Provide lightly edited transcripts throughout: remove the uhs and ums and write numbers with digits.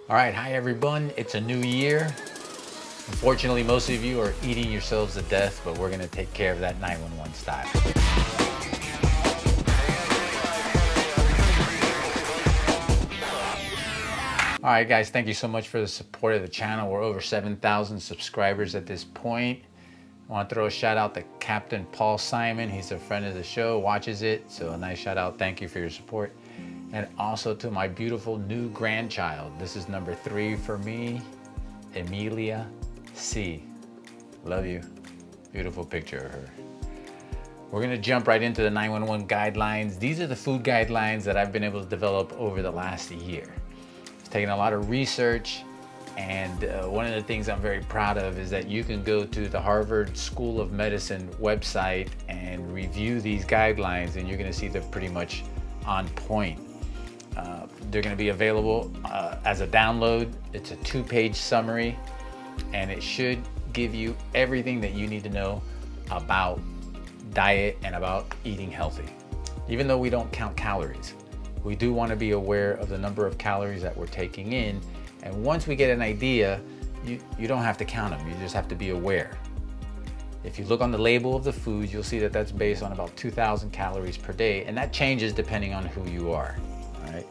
All right, hi everyone. It's a new year. Unfortunately, most of you are eating yourselves to death, but we're gonna take care of that 911 style. All right, guys, thank you so much for the support of the channel. We're over 7,000 subscribers at this point. I want to throw a shout out to Captain Paul Simon. He's a friend of the show, watches it. So a nice shout out. Thank you for your support. And also to my beautiful new grandchild. This is number 3 for me, Emilia C. Love you. Beautiful picture of her. We're gonna jump right into the 911 guidelines. These are the food guidelines that I've been able to develop over the last year. It's taken a lot of research, and one of the things I'm very proud of is that you can go to the Harvard School of Medicine website and review these guidelines, and you're gonna see they're pretty much on point. They're gonna be available as a download. It's a 2-page summary, and it should give you everything that you need to know about diet and about eating healthy. Even though we don't count calories, we do want to be aware of the number of calories that we're taking in. And once we get an idea, you don't have to count them. You just have to be aware. If you look on the label of the foods, you'll see that that's based on about 2,000 calories per day. And that changes depending on who you are, all right?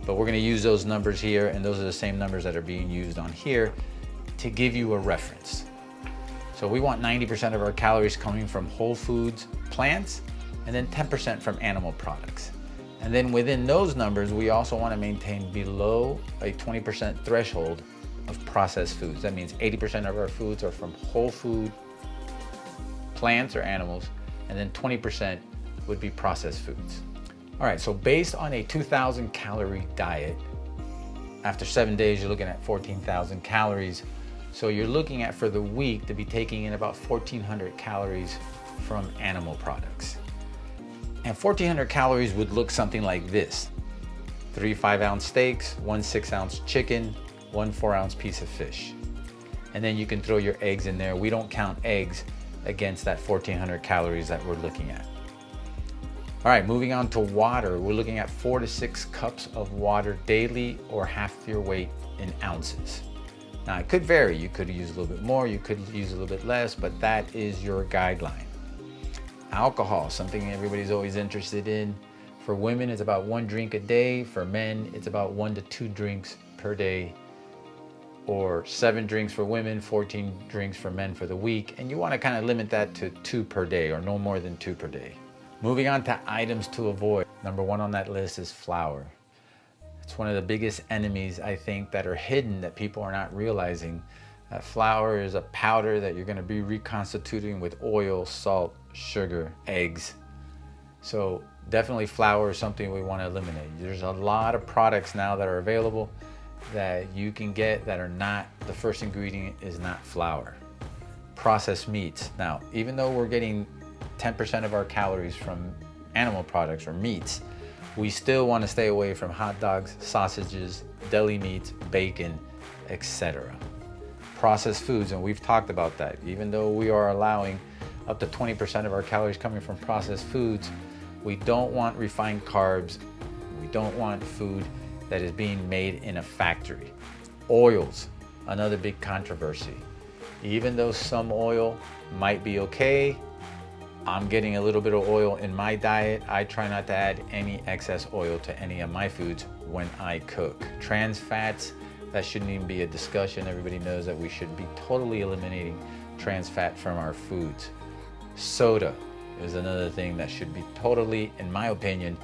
But we're going to use those numbers here, and those are the same numbers that are being used on here to give you a reference. So we want 90% of our calories coming from whole foods, plants, and then 10% from animal products. And then within those numbers, we also want to maintain below a 20% threshold of processed foods. That means 80% of our foods are from whole food, plants or animals, and then 20% would be processed foods. All right, so based on a 2,000 calorie diet, after 7 days, you're looking at 14,000 calories. So you're looking at, for the week, to be taking in about 1,400 calories from animal products. And 1,400 calories would look something like this: 3 5-ounce steaks, 1 6-ounce chicken, 1 4-ounce piece of fish. And then you can throw your eggs in there. We don't count eggs against that 1,400 calories that we're looking at. All right, moving on to water. We're looking at 4 to 6 cups of water daily, or half your weight in ounces. Now, it could vary. You could use a little bit more, you could use a little bit less, but that is your guideline. Alcohol, something everybody's always interested in. For women, it's about 1 drink a day. For men, it's about 1 to 2 drinks per day, or 7 drinks for women, 14 drinks for men for the week. And you want to kind of limit that to 2 per day, or no more than 2 per day. Moving on to items to avoid. Number 1 on that list is flour. It's one of the biggest enemies, I think, that are hidden, that people are not realizing. That flour is a powder that you're going to be reconstituting with oil, salt, sugar, eggs. So definitely flour is something we want to eliminate. There's a lot of products now that are available that you can get that are not, the first ingredient is not flour. Processed meats. Now, even though we're getting 10% of our calories from animal products or meats, we still want to stay away from hot dogs, sausages, deli meats, bacon, etc. Processed foods, and we've talked about that. Even though we are allowing up to 20% of our calories coming from processed foods, we don't want refined carbs. We don't want food that is being made in a factory. Oils, another big controversy. Even though some oil might be okay, I'm getting a little bit of oil in my diet. I try not to add any excess oil to any of my foods when I cook. Trans fats, that shouldn't even be a discussion. Everybody knows that we should be totally eliminating trans fat from our foods. Soda is another thing that should be totally, in my opinion,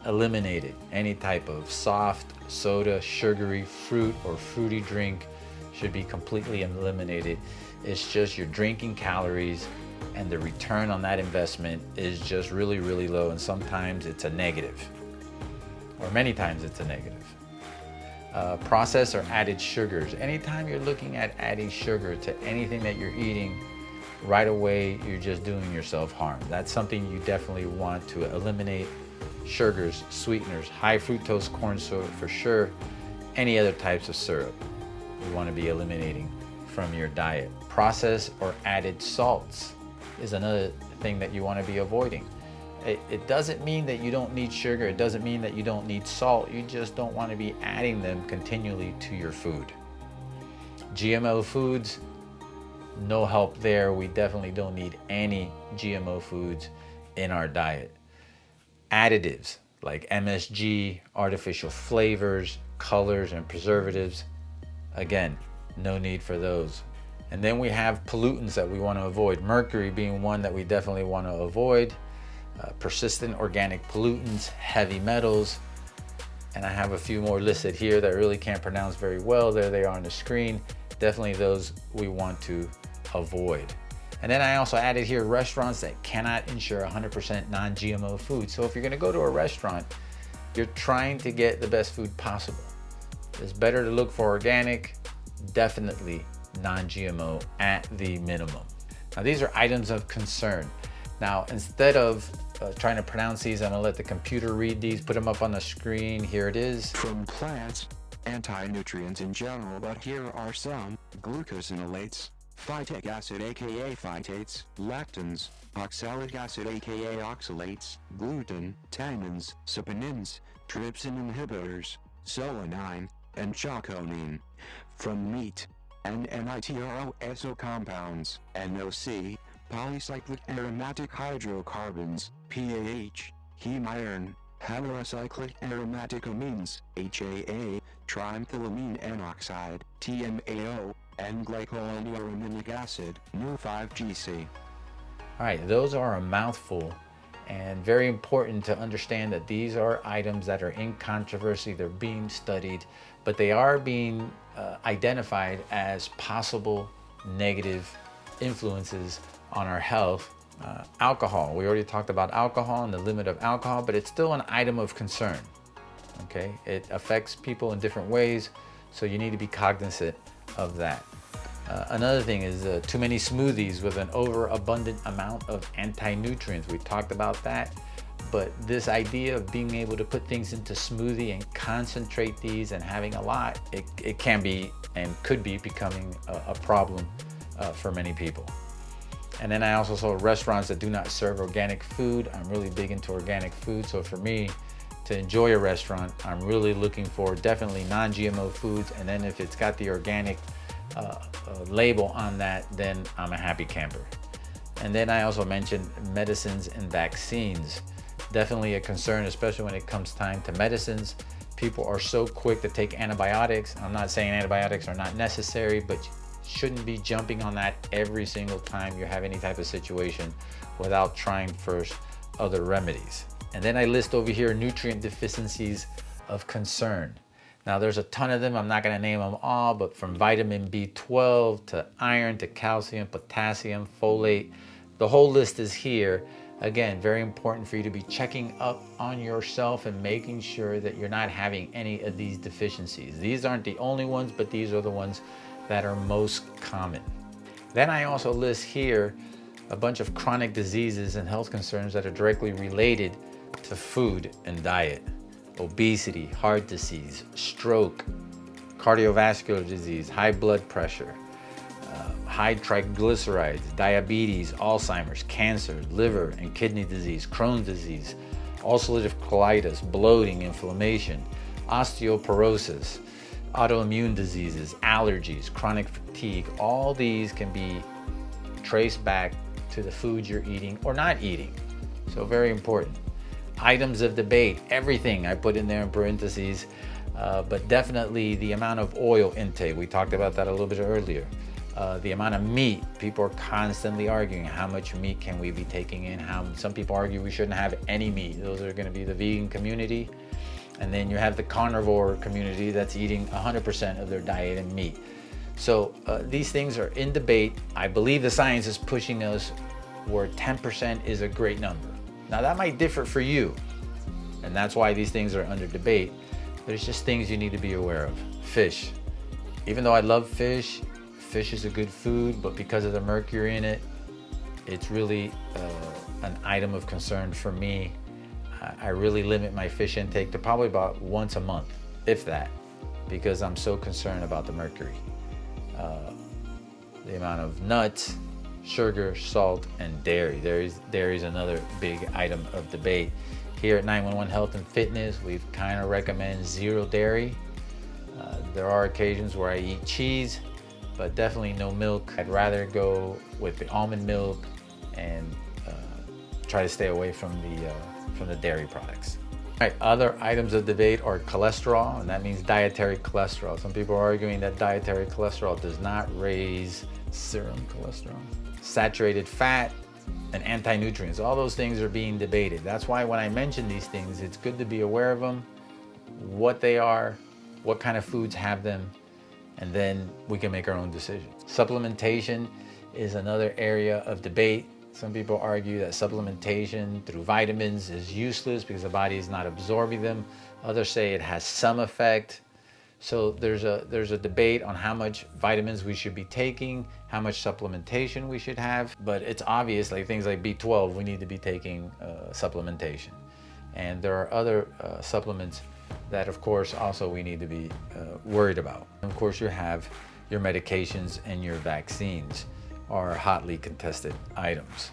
eliminated. Any type of soft soda, sugary fruit or fruity drink should be completely eliminated. It's just you're drinking calories, and the return on that investment is just really, really low, and sometimes it's a negative, or many times it's a negative. Processed or added sugars. Anytime you're looking at adding sugar to anything that you're eating, right away you're just doing yourself harm. That's something you definitely want to eliminate. Sugars, sweeteners, high fructose corn syrup for sure. Any other types of syrup you want to be eliminating from your diet. Processed or added salts is another thing that you want to be avoiding. It doesn't mean that you don't need sugar. It doesn't mean that you don't need salt. You just don't want to be adding them continually to your food. GMO foods, no help there. We definitely don't need any GMO foods in our diet. Additives like MSG, artificial flavors, colors, and preservatives, again, no need for those. And then we have pollutants that we want to avoid. Mercury being one that we definitely want to avoid. Persistent organic pollutants, heavy metals, and I have a few more listed here that I really can't pronounce very well. There they are on the screen. Definitely those we want to avoid. And then I also added here restaurants that cannot ensure 100% non-GMO food. So if you're gonna go to a restaurant, you're trying to get the best food possible. It's better to look for organic, definitely non-GMO at the minimum. Now these are items of concern. Now instead of trying to pronounce these, I'm gonna let the computer read these, put them up on the screen. Here it is. From plants, anti-nutrients in general, but here are some: glucosinolates, phytic acid aka phytates, lactans, oxalic acid aka oxalates, gluten, tannins, saponins, trypsin inhibitors, solanine, and chaconine. From meat, N-nitroso compounds, NOC, polycyclic aromatic hydrocarbons, PAH, heme iron, heterocyclic aromatic amines, HAA, trimethylamine N-oxide, TMAO, and glycoaminic acid, NO5GC. All right, those are a mouthful, and very important to understand that these are items that are in controversy. They're being studied, but they are being identified as possible negative influences on our health. Alcohol, we already talked about alcohol and the limit of alcohol, but it's still an item of concern. Okay, it affects people in different ways, so you need to be cognizant of that. Another thing is too many smoothies with an overabundant amount of anti-nutrients. We talked about that, but this idea of being able to put things into smoothie and concentrate these and having a lot, it can be and could be becoming a problem for many people. And then I also saw restaurants that do not serve organic food. I'm really big into organic food, so for me to enjoy a restaurant, I'm really looking for definitely non-GMO foods, and then if it's got the organic label on that, then I'm a happy camper. And then I also mentioned medicines and vaccines. Definitely a concern, especially when it comes time to medicines. People are so quick to take antibiotics. I'm not saying antibiotics are not necessary, but shouldn't be jumping on that every single time you have any type of situation without trying first other remedies. And then I list over here nutrient deficiencies of concern. Now there's a ton of them. I'm not going to name them all, but from vitamin B12 to iron to calcium, potassium, folate, the whole list is here. Again, very important for you to be checking up on yourself and making sure that you're not having any of these deficiencies. These aren't the only ones, but these are the ones that are most common. Then I also list here a bunch of chronic diseases and health concerns that are directly related to food and diet. Obesity, heart disease, stroke, cardiovascular disease, high blood pressure, high triglycerides, diabetes, Alzheimer's, cancer, liver and kidney disease, Crohn's disease, ulcerative colitis, bloating, inflammation, osteoporosis, autoimmune diseases, allergies, chronic fatigue. All these can be traced back to the food you're eating or not eating. So very important. Items of debate, everything I put in there in parentheses, but definitely the amount of oil intake. We talked about that a little bit earlier. The amount of meat, people are constantly arguing how much meat can we be taking in. Some people argue we shouldn't have any meat. Those are going to be the vegan community. And then you have the carnivore community that's eating 100% of their diet in meat. So these things are in debate. I believe the science is pushing us where 10% is a great number. Now that might differ for you, and that's why these things are under debate. There's just things you need to be aware of. Fish. Even though I love fish, fish is a good food, but because of the mercury in it, it's really an item of concern for me. I really limit my fish intake to probably about once a month, if that, because I'm so concerned about the mercury. The amount of nuts, sugar, salt, and dairy. Dairy is another big item of debate. Here at 911 Health and Fitness, we've kind of recommend zero dairy. There are occasions where I eat cheese, but definitely no milk. I'd rather go with the almond milk and try to stay away from the dairy products. All right, other items of debate are cholesterol, and that means dietary cholesterol. Some people are arguing that dietary cholesterol does not raise serum cholesterol. Saturated fat and anti-nutrients, all those things are being debated. That's why when I mention these things, it's good to be aware of them, what they are, what kind of foods have them, and then we can make our own decisions. Supplementation is another area of debate. Some people argue that supplementation through vitamins is useless because the body is not absorbing them. Others say it has some effect. So there's a debate on how much vitamins we should be taking, how much supplementation we should have. But it's obvious, like things like B12, we need to be taking supplementation. And there are other supplements that, of course, also we need to be worried about. Of course, you have your medications and your vaccines are hotly contested items.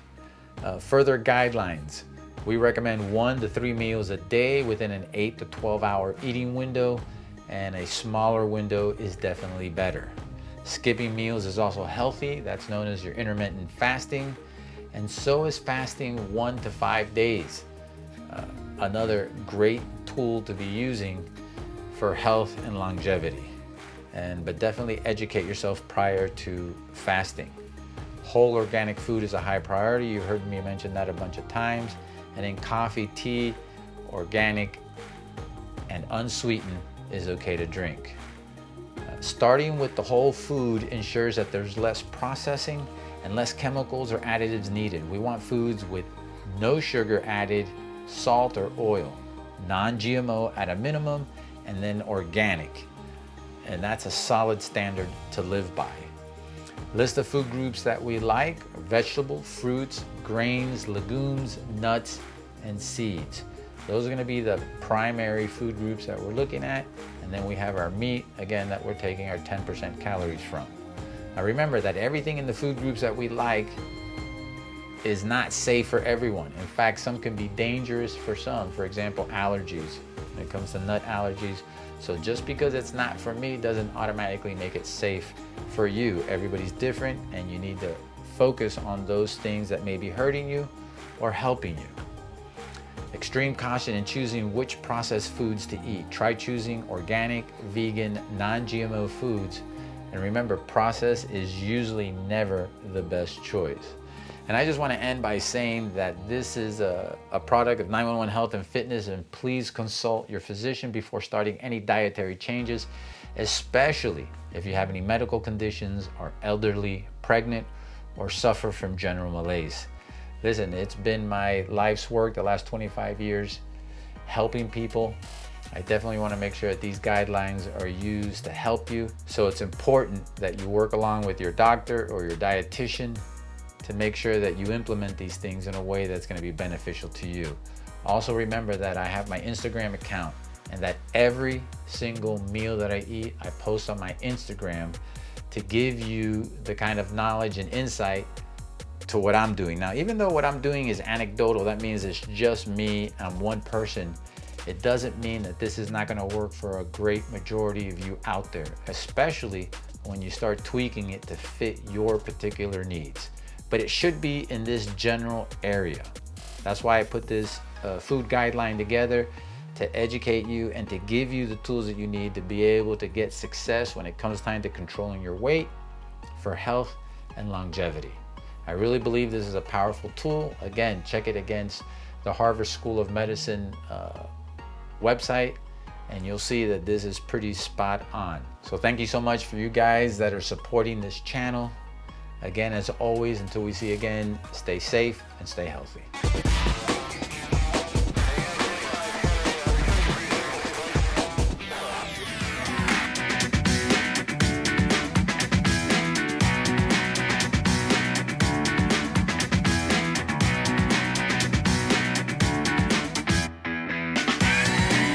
Further guidelines, we recommend 1 to 3 meals a day within an 8 to 12 hour eating window, and a smaller window is definitely better. Skipping meals is also healthy. That's known as your intermittent fasting, and so is fasting 1 to 5 days. Another great tool to be using for health and longevity. But definitely educate yourself prior to fasting. Whole organic food is a high priority. You've heard me mention that a bunch of times. And then coffee, tea, organic, and unsweetened is okay to drink. Starting with the whole food ensures that there's less processing and less chemicals or additives needed. We want foods with no sugar added, salt or oil, non-GMO at a minimum, and then organic. And that's a solid standard to live by. List of food groups that we like: vegetables, fruits, grains, legumes, nuts, and seeds. Those are going to be the primary food groups that we're looking at. And then we have our meat, again, that we're taking our 10% calories from. Now remember that everything in the food groups that we like is not safe for everyone. In fact, some can be dangerous for some. For example, allergies, when it comes to nut allergies. So just because it's not for me doesn't automatically make it safe for you. Everybody's different, and you need to focus on those things that may be hurting you or helping you. Extreme caution in choosing which processed foods to eat. Try choosing organic, vegan, non-GMO foods. And remember, processed is usually never the best choice. And I just want to end by saying that this is a product of 911 Health and Fitness, and please consult your physician before starting any dietary changes, especially if you have any medical conditions, are elderly, pregnant, or suffer from general malaise. Listen, it's been my life's work the last 25 years helping people. I definitely want to make sure that these guidelines are used to help you. So it's important that you work along with your doctor or your dietitian to make sure that you implement these things in a way that's going to be beneficial to you. Also remember that I have my Instagram account, and that every single meal that I eat, I post on my Instagram to give you the kind of knowledge and insight to what I'm doing. Now, even though what I'm doing is anecdotal, that means it's just me, I'm one person, it doesn't mean that this is not going to work for a great majority of you out there, especially when you start tweaking it to fit your particular needs. But it should be in this general area. That's why I put this food guideline together, to educate you and to give you the tools that you need to be able to get success when it comes time to controlling your weight for health and longevity. I really believe this is a powerful tool. Again, check it against the Harvard School of Medicine website, and you'll see that this is pretty spot on. So thank you so much for you guys that are supporting this channel. Again, as always, until we see again, stay safe and stay healthy.